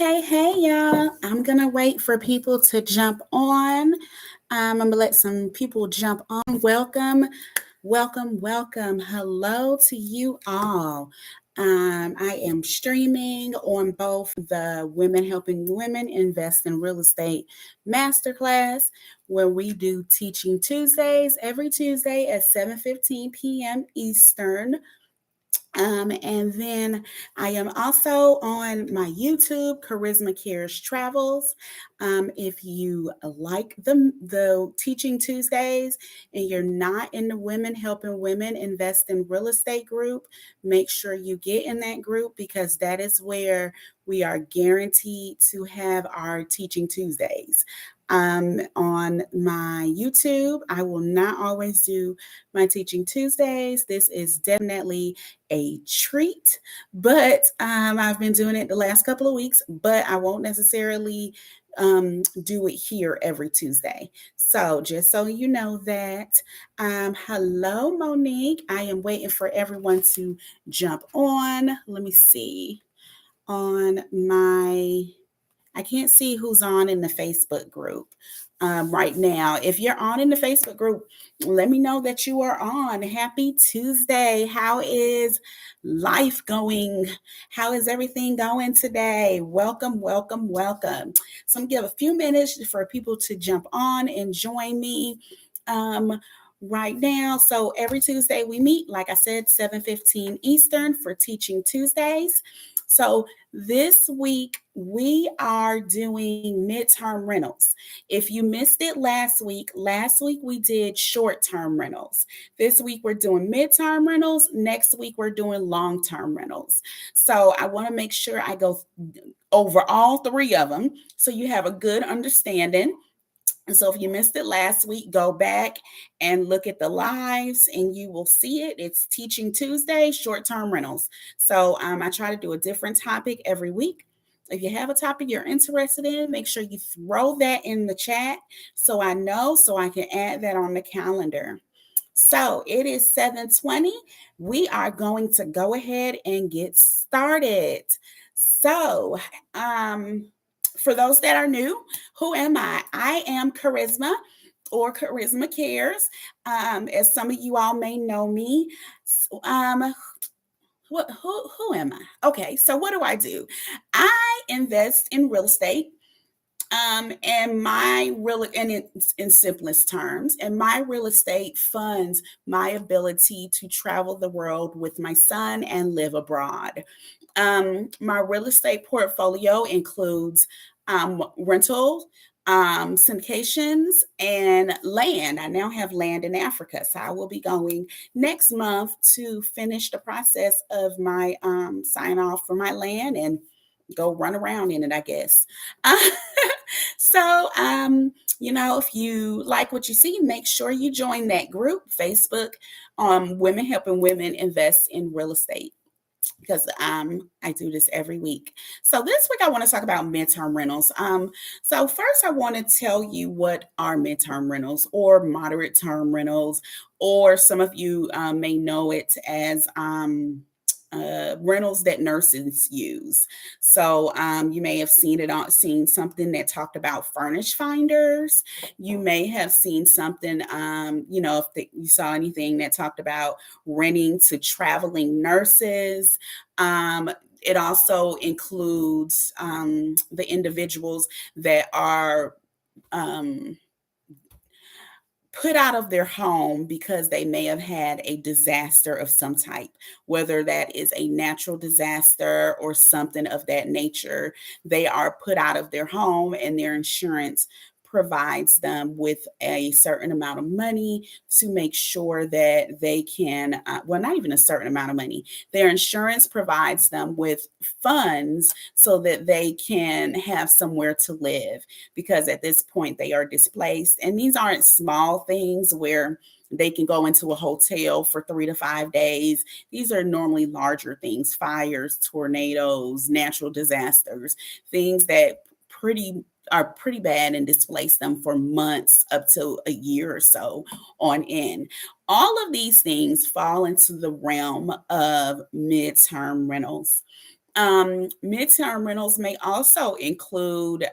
Okay, hey y'all. I'm gonna wait for people to jump on. I'm gonna let some people jump on. Welcome. Hello to you all. I am streaming on both the Women Helping Women Invest in Real Estate Masterclass, where we do Teaching Tuesdays every Tuesday at 7:15 p.m. Eastern. And then I am also on my YouTube, Charisma Cares Travels. If you like the Teaching Tuesdays and you're not in the Women Helping Women Invest in Real Estate group, make sure you get in that group because that is where we are guaranteed to have our Teaching Tuesdays. On my YouTube, I will not always do my Teaching Tuesdays. This is definitely a treat, but I've been doing it the last couple of weeks, but I won't necessarily do it here every Tuesday. So just so you know that, hello, Monique. I am waiting for everyone to jump on. Let me see on my I can't see who's on in the Facebook group right now. If you're on in the Facebook group, let me know that you are on. Happy Tuesday. How is life going? How is everything going today? Welcome. So I'm gonna give a few minutes for people to jump on and join me. Um, right now. So every Tuesday we meet, like I said, 7:15 Eastern for Teaching Tuesdays. So this week, we are doing midterm rentals. If you missed it last week we did short term rentals. This week, we're doing midterm rentals. Next week, we're doing long term rentals. So I want to make sure I go over all three of them so you have a good understanding. And so if you missed it last week, go back and look at the lives and you will see it. It's Teaching Tuesday, short-term rentals. So I try to do a different topic every week. If you have a topic you're interested in, make sure you throw that in the chat so I know, so I can add that on the calendar. So it is 7:20. We are going to go ahead and get started. So, for those that are new, who am I? I am Charisma or Charisma Cares. As some of you all may know me. Who am I? Okay, so what do I do? I invest in real estate. And in simplest terms, and my real estate funds my ability to travel the world with my son and live abroad. My real estate portfolio includes rental, syndications, and land. I now have land in Africa, so I will be going next month to finish the process of my sign off for my land and go run around in it, I guess. So, if you like what you see, make sure you join that group, Facebook, Women Helping Women Invest in Real Estate, because I do this every week. So this week I want to talk about midterm rentals. So first I want to tell you what are midterm rentals or moderate term rentals, or some of you may know it as rentals that nurses use. So you may have seen something that talked about furnish finders. You may have seen something, you saw anything that talked about renting to traveling nurses. It also includes the individuals that are put out of their home because they may have had a disaster of some type, whether that is a natural disaster or something of that nature. They are put out of their home and their insurance provides them with a certain amount of money to make sure that they can, not even a certain amount of money. Their insurance provides them with funds so that they can have somewhere to live, because at this point they are displaced. And these aren't small things where they can go into a hotel for 3 to 5 days. These are normally larger things: fires, tornadoes, natural disasters, things that are pretty bad and displace them for months up to a year or so on end. All of these things fall into the realm of midterm rentals. Midterm rentals may also include,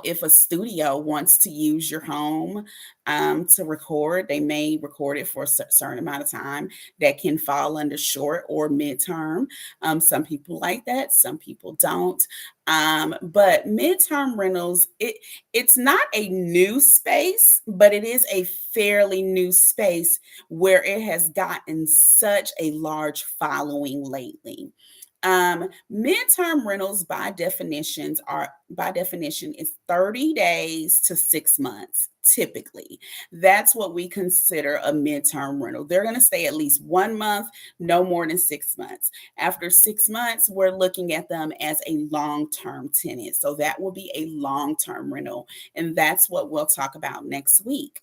if a studio wants to use your home to record, they may record it for a certain amount of time that can fall under short or midterm. Some people like that, some people don't. But midterm rentals, it's not a new space, but it is a fairly new space where it has gotten such a large following lately. Midterm rentals by definition is 30 days to 6 months. Typically, that's what we consider a midterm rental. They're going to stay at least 1 month, no more than 6 months. After 6 months, we're looking at them as a long-term tenant. So that will be a long-term rental. And that's what we'll talk about next week.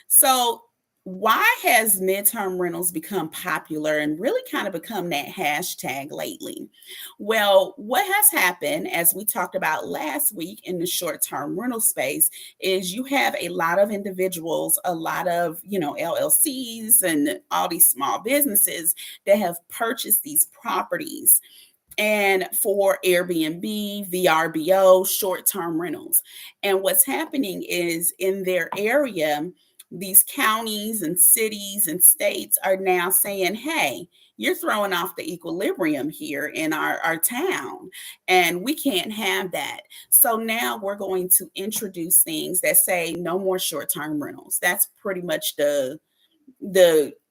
So why has midterm rentals become popular and really kind of become that hashtag lately? Well, what has happened, as we talked about last week in the short term rental space, is you have a lot of individuals, a lot of, LLCs and all these small businesses that have purchased these properties and for Airbnb, VRBO, short term rentals. And what's happening is in their area, these counties and cities and states are now saying, hey, you're throwing off the equilibrium here in our town, and we can't have that. So now we're going to introduce things that say no more short term rentals. That's pretty much the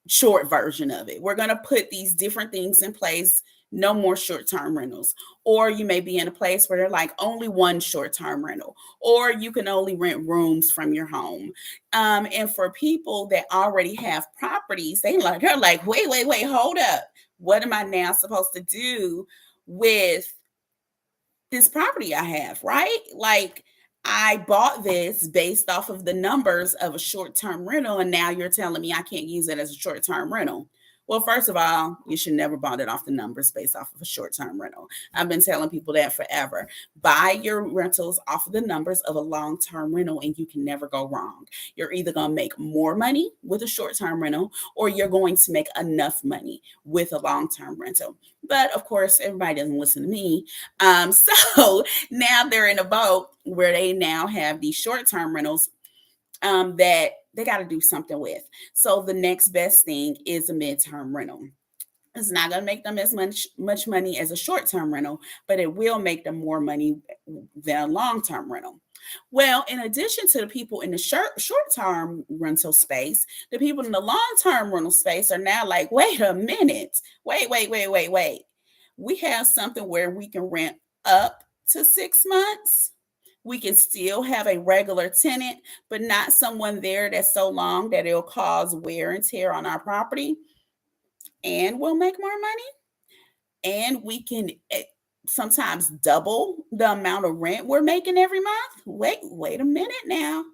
short version of it. We're going to put these different things in place. No more short-term rentals. Or you may be in a place where they're like only one short-term rental, or you can only rent rooms from your home. And for people that already have properties, they're like, wait, hold up. What am I now supposed to do with this property I have, right? Like, I bought this based off of the numbers of a short term rental, and now you're telling me I can't use it as a short term rental. Well, first of all, you should never bought it off the numbers based off of a short term rental. I've been telling people that forever. Buy your rentals off of the numbers of a long term rental, and you can never go wrong. You're either going to make more money with a short term rental, or you're going to make enough money with a long term rental. But of course, everybody doesn't listen to me. So now they're in a boat where they now have these short term rentals that they got to do something with. So the next best thing is a midterm rental. It's not going to make them as much money as a short term rental, but it will make them more money than a long term rental. Well, in addition to the people in the short term rental space, the people in the long term rental space are now like, wait a minute, wait. We have something where we can rent up to 6 months. We can still have a regular tenant, but not someone there that's so long that it'll cause wear and tear on our property. And we'll make more money. And we can sometimes double the amount of rent we're making every month. Wait a minute now.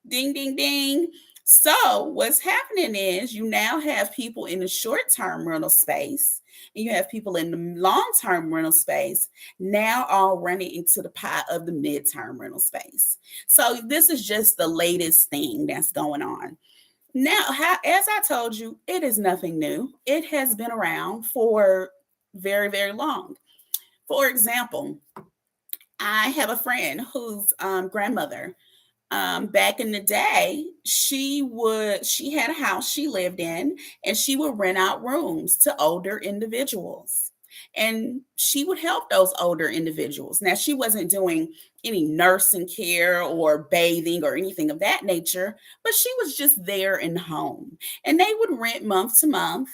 Ding, ding, ding. So what's happening is you now have people in the short-term rental space and you have people in the long-term rental space now all running into the pot of the midterm rental space. So this is just the latest thing that's going on. Now, as I told you, it is nothing new. It has been around for very, very long. For example, I have a friend whose grandmother, back in the day, she had a house she lived in, and she would rent out rooms to older individuals. And she would help those older individuals. Now, she wasn't doing any nursing care or bathing or anything of that nature, but she was just there in home. And they would rent month to month,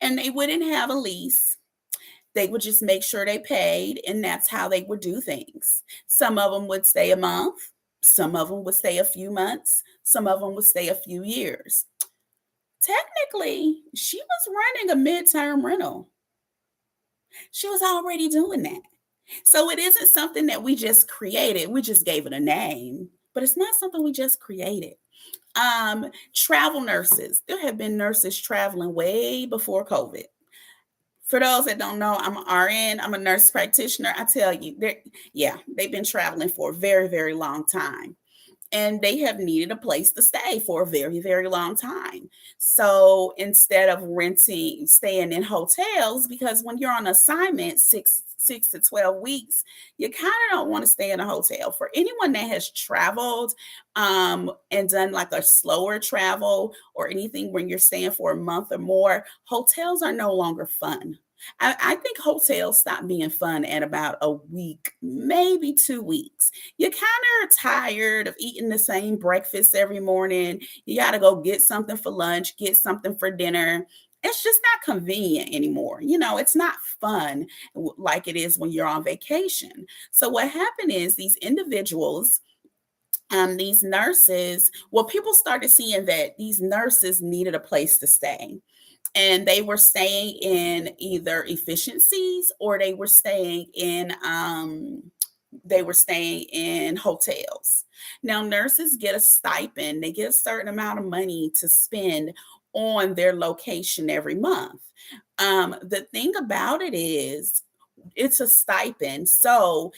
and they wouldn't have a lease. They would just make sure they paid, and that's how they would do things. Some of them would stay a month, some of them would stay a few months, some of them would stay a few years. Technically, she was running a midterm rental. She was already doing that. So it isn't something that we just created. We just gave it a name, but it's not something we just created. Travel nurses. There have been nurses traveling way before COVID. For those that don't know, I'm an RN, I'm a nurse practitioner. I tell you, they've been traveling for a very, very long time. and they have needed a place to stay for a very, very long time. So instead of staying in hotels, because when you're on assignment, six to 12 weeks, you kind of don't want to stay in a hotel. For anyone that has traveled and done like a slower travel or anything when you're staying for a month or more, hotels are no longer fun. I think hotels stop being fun at about a week, maybe 2 weeks. You kind of are tired of eating the same breakfast every morning. You got to go get something for lunch, get something for dinner. It's just not convenient anymore. It's not fun like it is when you're on vacation. So, what happened is these individuals, these nurses, well, people started seeing that these nurses needed a place to stay, and they were staying in either efficiencies or they were staying in hotels. Now, nurses get a stipend, they get a certain amount of money to spend on their location every month. The thing about it is, it's a stipend. So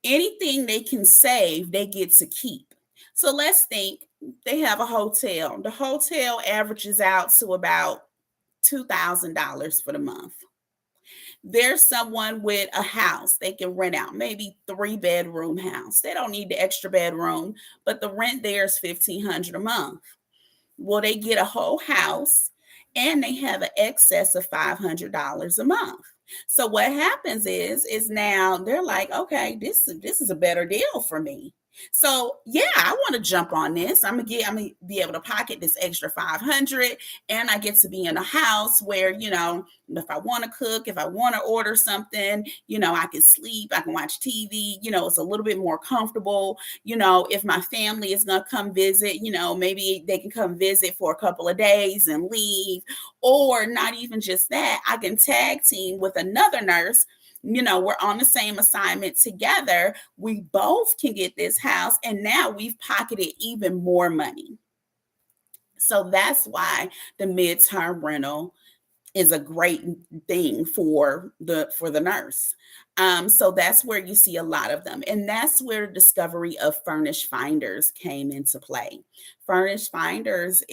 anything they can save, they get to keep. So let's think they have a hotel. The hotel averages out to about $2,000 for the month. There's someone with a house they can rent out, maybe 3-bedroom house. They don't need the extra bedroom, but the rent there is $1,500 a month. Well, they get a whole house and they have an excess of $500 a month. So what happens is now they're like, okay, this is a better deal for me. So yeah, I want to jump on this. I'm gonna be able to pocket this extra 500, and I get to be in a house where, if I want to cook, if I want to order something, I can sleep, I can watch TV, it's a little bit more comfortable. If my family is going to come visit, maybe they can come visit for a couple of days and leave. Or not even just that, I can tag team with another nurse. We're on the same assignment together. We both can get this house, and now we've pocketed even more money. So that's why the midterm rental is a great thing for the nurse. So that's where you see a lot of them, and that's where the discovery of Furnish Finders came into play. Furnish Finders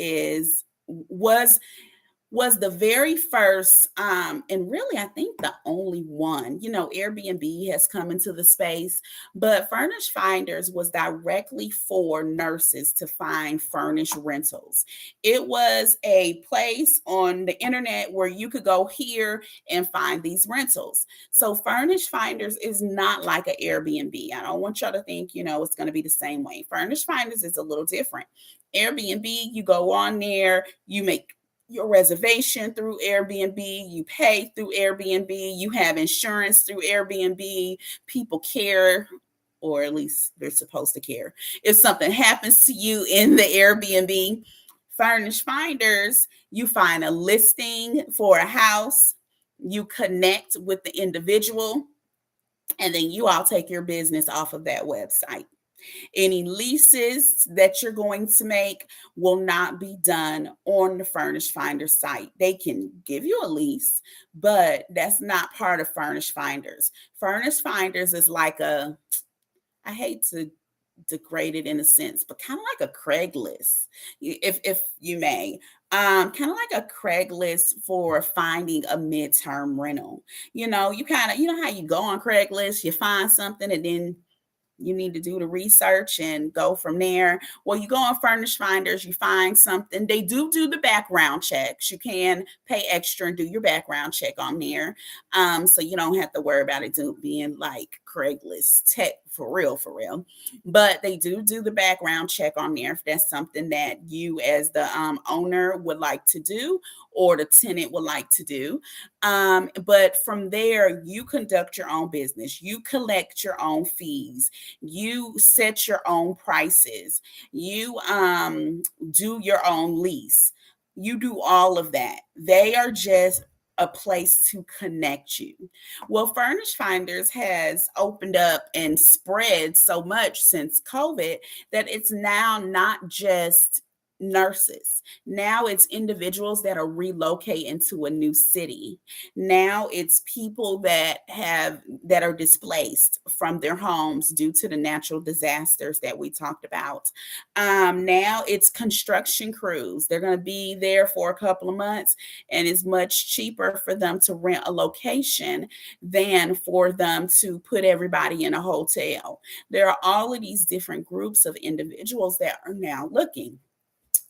was the very first, and really I think the only one. Airbnb has come into the space, but Furnish Finders was directly for nurses to find furnished rentals. It was a place on the internet where you could go here and find these rentals. So Furnish Finders is not like an Airbnb. I don't want y'all to think it's going to be the same way. Furnish Finders is a little different. Airbnb, you go on there, you make your reservation through Airbnb, you pay through Airbnb, you have insurance through Airbnb, people care, or at least they're supposed to care. If something happens to you in the Airbnb, Furnish Finders, you find a listing for a house, you connect with the individual, and then you all take your business off of that website. Any leases that you're going to make will not be done on the Furnish Finder site. They can give you a lease, but that's not part of Furnish Finders. Furnish Finders is like I hate to degrade it in a sense, but kind of like a Craigslist, if you may. Kind of like a Craigslist for finding a midterm rental. You know how you go on Craigslist, you find something, and then you need to do the research and go from there. Well, you go on Furnish Finders, you find something. They do the background checks. You can pay extra and do your background check on there. So you don't have to worry about it being like Craigslist tech for real, for real. But they do the background check on there if that's something that you as the owner would like to do or the tenant would like to do. But from there, you conduct your own business. You collect your own fees. You set your own prices. You do your own lease. You do all of that. They are just a place to connect you. Well, Furnish Finders has opened up and spread so much since COVID that it's now not just nurses. Now it's individuals that are relocating to a new city. Now it's people that are displaced from their homes due to the natural disasters that we talked about. Now it's construction crews. They're going to be there for a couple of months, and it's much cheaper for them to rent a location than for them to put everybody in a hotel. There are all of these different groups of individuals that are now looking.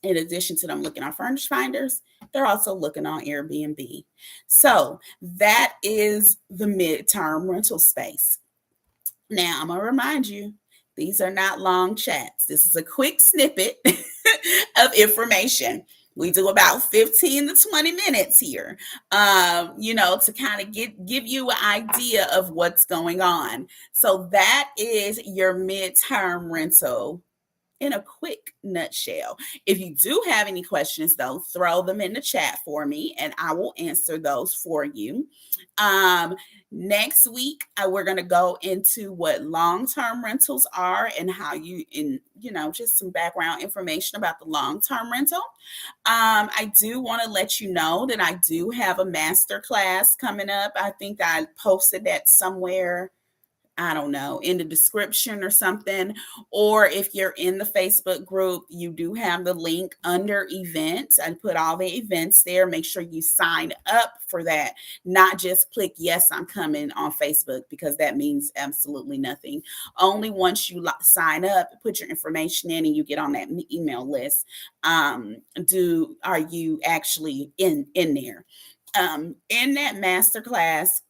In addition to them looking on furnish finders, they're also looking on Airbnb. So that is the midterm rental space. Now I'm going to remind you, these are not long chats. This is a quick snippet of information. We do about 15 to 20 minutes here, to kind of give you an idea of what's going on. So that is your midterm rental in a quick nutshell. If you do have any questions, though, throw them in the chat for me and I will answer those for you. Next week, we're going to go into what long-term rentals are and how just some background information about the long-term rental. I do want to let you know that I do have a master class coming up. I think I posted that somewhere, I don't know, in the description or something. Or if you're in the Facebook group, you do have the link under events. I put all the events there. Make sure you sign up for that, not just click yes, I'm coming on Facebook, because that means absolutely nothing. Only once you sign up, put your information in, and you get on that email list, are you actually in there. In that masterclass,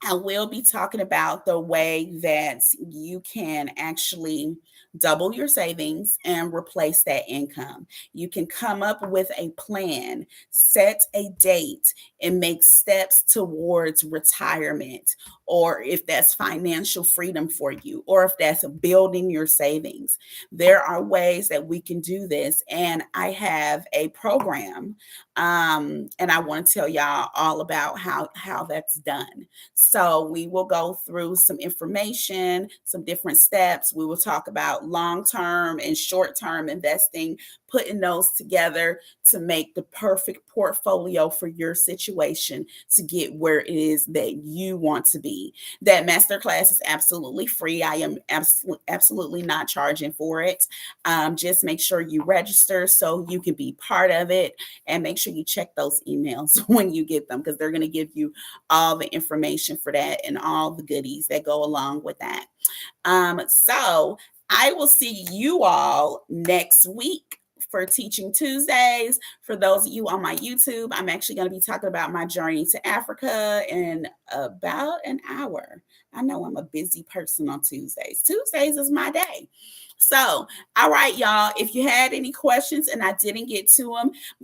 I will be talking about the way that you can actually double your savings and replace that income. You can come up with a plan, set a date, and make steps towards retirement, or if that's financial freedom for you, or if that's building your savings. There are ways that we can do this, and I have a program, and I want to tell y'all all about how that's done. So we will go through some information, some different steps. We will talk about long-term and short-term investing, putting those together to make the perfect portfolio for your situation to get where it is that you want to be. That masterclass is absolutely free. I am absolutely not charging for it. Just make sure you register so you can be part of it, and make sure you check those emails when you get them, because they're going to give you all the information for that and all the goodies that go along with that. So I will see you all next week for Teaching Tuesdays. For those of you on my YouTube, I'm actually going to be talking about my journey to Africa in about an hour. I know I'm a busy person on Tuesdays. Tuesdays is my day. So, all right, y'all, if you had any questions and I didn't get to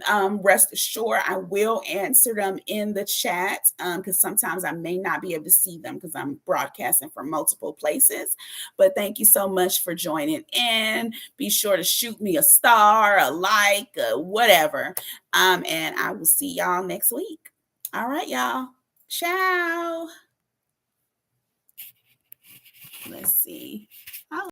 them, rest assured I will answer them in the chat, because sometimes I may not be able to see them because I'm broadcasting from multiple places. But thank you so much for joining in. Be sure to shoot me a star, a like, whatever. And I will see y'all next week. All right, y'all. Ciao. Let's see.